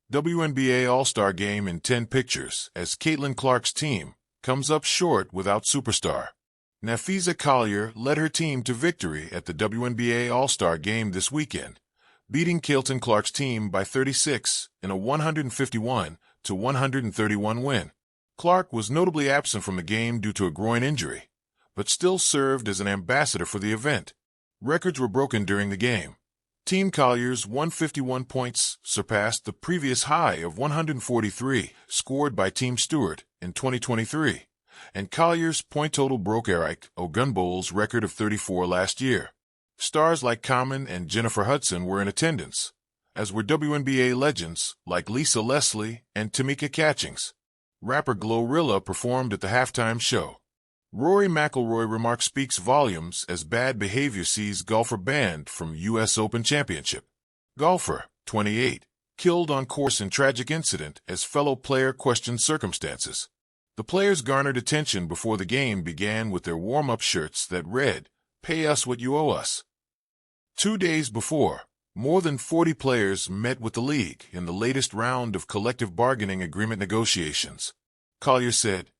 WNBA All Star Game in 10 pictures as Caitlin Clark's team comes up short without superstar. Nafisa Collier led her team to victory at the WNBA All Star Game this weekend, beating Caitlin Clark's team by 36 in a 151-131 win. Clark was notably absent from the game due to a groin injury, but still served as an ambassador for the event. Records were broken during the game. Team Collier's 151 points surpassed the previous high of 143 scored by Team Stewart in 2023, and Collier's point total broke Eric Ogunbowle's record of 34 last year. Stars like Common and Jennifer Hudson were in attendance, as were WNBA legends like Lisa Leslie and Tamika Catchings. Rapper Glorilla performed at the halftime show. Rory McIlroy remark speaks volumes as bad behavior sees golfer banned from U.S. Open Championship. Golfer, 28, killed on course in tragic incident as fellow player questioned circumstances. The players garnered attention before the game began with their warm-up shirts that read, "Pay us what you owe us." 2 days before, more than 40 players met with the league in the latest round of collective bargaining agreement negotiations. Collier said,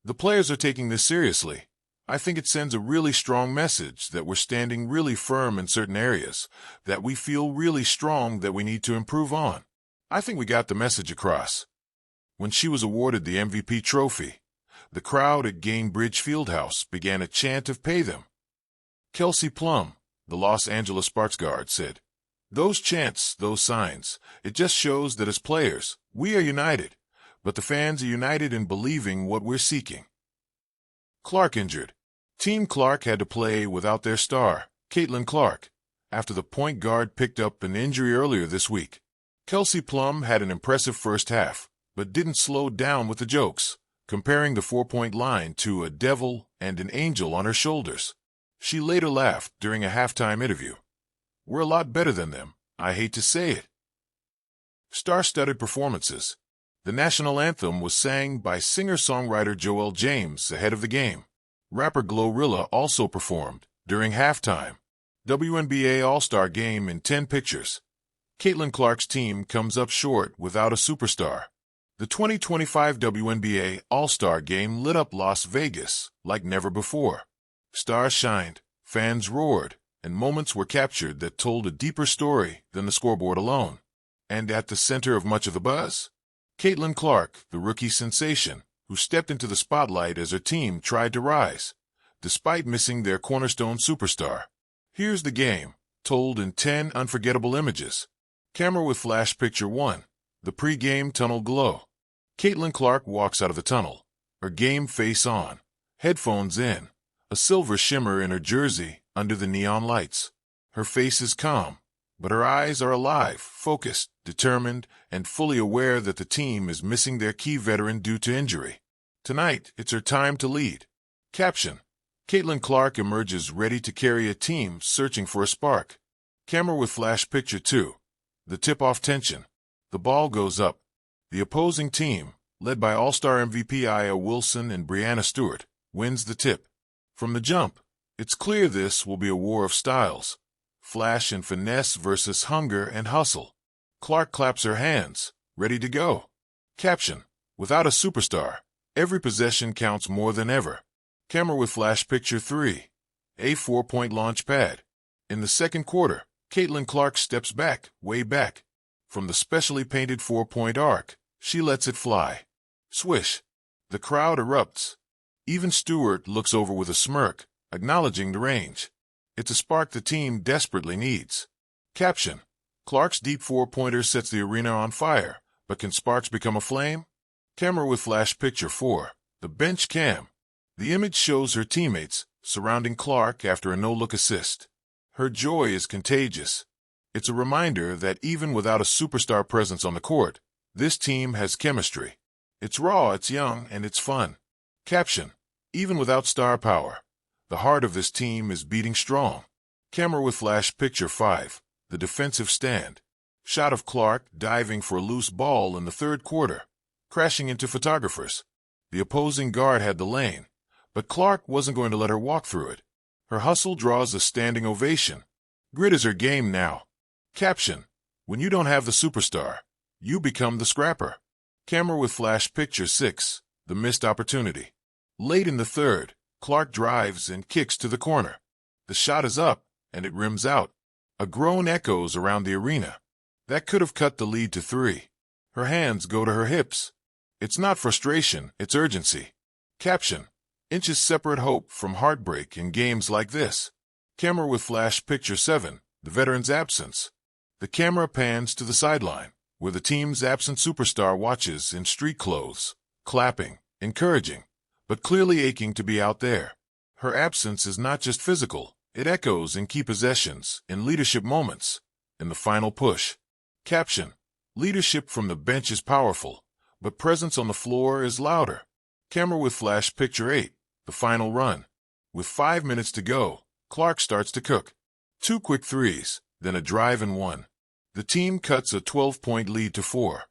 "The players are taking this seriously. I think it sends a really strong message that we're standing really firm in certain areas, that we feel really strong that we need to improve on. I think we got the message across." When she was awarded the MVP trophy, the crowd at Gainbridge Fieldhouse began a chant of "Pay them." Kelsey Plum, the Los Angeles Sparks guard, said, "Those chants, those signs, it just shows that as players, we are united. But the fans are united in believing what we're seeking." Clark injured. Team Clark had to play without their star, Caitlin Clark, after the point guard picked up an injury earlier this week. Kelsey Plum had an impressive first half, but didn't slow down with the jokes, comparing the 4-point line to a devil and an angel on her shoulders. She later laughed during a halftime interview. "We're a lot better than them. I hate to say it." Star-studded performances. The national anthem was sang by singer-songwriter Joel James ahead of the game. Rapper Glorilla also performed during halftime. WNBA All Star Game in 10 pictures. Caitlin Clark's team comes up short without a superstar. The 2025 WNBA All Star Game lit up Las Vegas like never before. Stars shined, fans roared, and moments were captured that told a deeper story than the scoreboard alone. And at the center of much of the buzz, Caitlin Clark, the rookie sensation, who stepped into the spotlight as her team tried to rise, despite missing their cornerstone superstar. Here's the game, told in 10 unforgettable images. Camera with flash picture 1, the pre-game tunnel glow. Caitlin Clark walks out of the tunnel, her game face on, headphones in, a silver shimmer in her jersey under the neon lights. Her face is calm, but her eyes are alive, focused, determined, and fully aware that the team is missing their key veteran due to injury. Tonight, it's her time to lead. Caption: Caitlin Clark emerges ready to carry a team searching for a spark. Camera with flash picture 2. The tip-off tension. The ball goes up. The opposing team, led by All-Star MVP Aya Wilson and Brianna Stewart, wins the tip. From the jump, it's clear this will be a war of styles. Flash and finesse versus hunger and hustle. Clark claps her hands, ready to go. Caption: Without a superstar, every possession counts more than ever. Camera with flash picture 3. A 4-point launch pad. In the second quarter, Caitlin Clark steps back, way back. From the specially painted 4-point arc, she lets it fly. Swish. The crowd erupts. Even Stewart looks over with a smirk, acknowledging the range. It's a spark the team desperately needs. Caption: Clark's deep 4-pointer sets the arena on fire, but can sparks become a flame? Camera with flash picture 4. The bench cam. The image shows her teammates surrounding Clark after a no-look assist. Her joy is contagious. It's a reminder that even without a superstar presence on the court, this team has chemistry. It's raw, it's young, and it's fun. Caption: Even without star power, the heart of this team is beating strong. Camera with flash picture 5. The defensive stand. Shot of Clark diving for a loose ball in the third quarter, crashing into photographers. The opposing guard had the lane, but Clark wasn't going to let her walk through it. Her hustle draws a standing ovation. Grit is her game now. Caption: When you don't have the superstar, You become the scrapper. Camera with flash picture 6, the missed opportunity. Late in the third, Clark drives and kicks to the corner. The shot is up, and it rims out. A groan echoes around the arena. That could have cut the lead to 3. Her hands go to her hips. It's not frustration, it's urgency. Caption: inches separate hope from heartbreak in games like this. Camera with flash picture 7, the veteran's absence. The camera pans to the sideline, where the team's absent superstar watches in street clothes, clapping, encouraging, but clearly aching to be out there. Her absence is not just physical, it echoes in key possessions, in leadership moments, in the final push. Caption: leadership from the bench is powerful, but presence on the floor is louder. Camera with flash picture 8, the final run. With 5 minutes to go, Clark starts to cook. 2 quick threes, then a drive and one. The team cuts a 12-point lead to 4.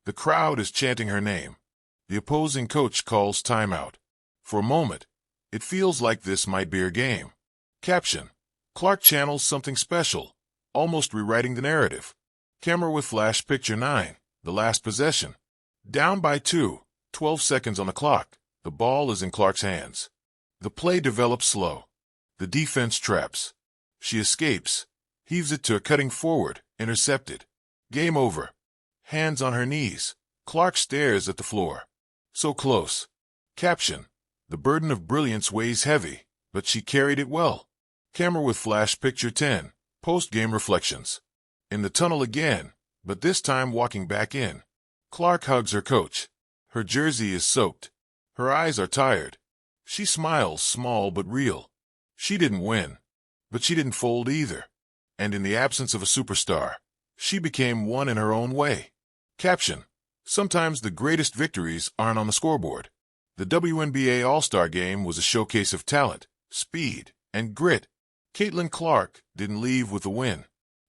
The crowd is chanting her name. The opposing coach calls timeout. For a moment, it feels like this might be her game. Caption: Clark channels something special, almost rewriting the narrative. Camera with flash picture 9, the last possession. Down by 2, 12 seconds on the clock. The ball is in Clark's hands. The play develops slow. The defense traps. She escapes, heaves it to a cutting forward, intercepted. Game over. Hands on her knees. Clark stares at the floor. So close. Caption: the burden of brilliance weighs heavy, but she carried it well. Camera with flash picture 10, post-game reflections. In the tunnel again, but this time walking back in. Clark hugs her coach. Her jersey is soaked. Her eyes are tired. She smiles, small but real. She didn't win, but she didn't fold either. And in the absence of a superstar, she became one in her own way. Caption: sometimes the greatest victories aren't on the scoreboard. The WNBA All Star Game was a showcase of talent, speed, and grit. Caitlin Clark didn't leave with a win,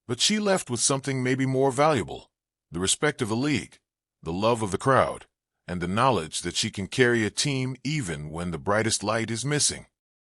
but she left with something maybe more valuable: the respect of the league, the love of the crowd, and the knowledge that she can carry a team even when the brightest light is missing.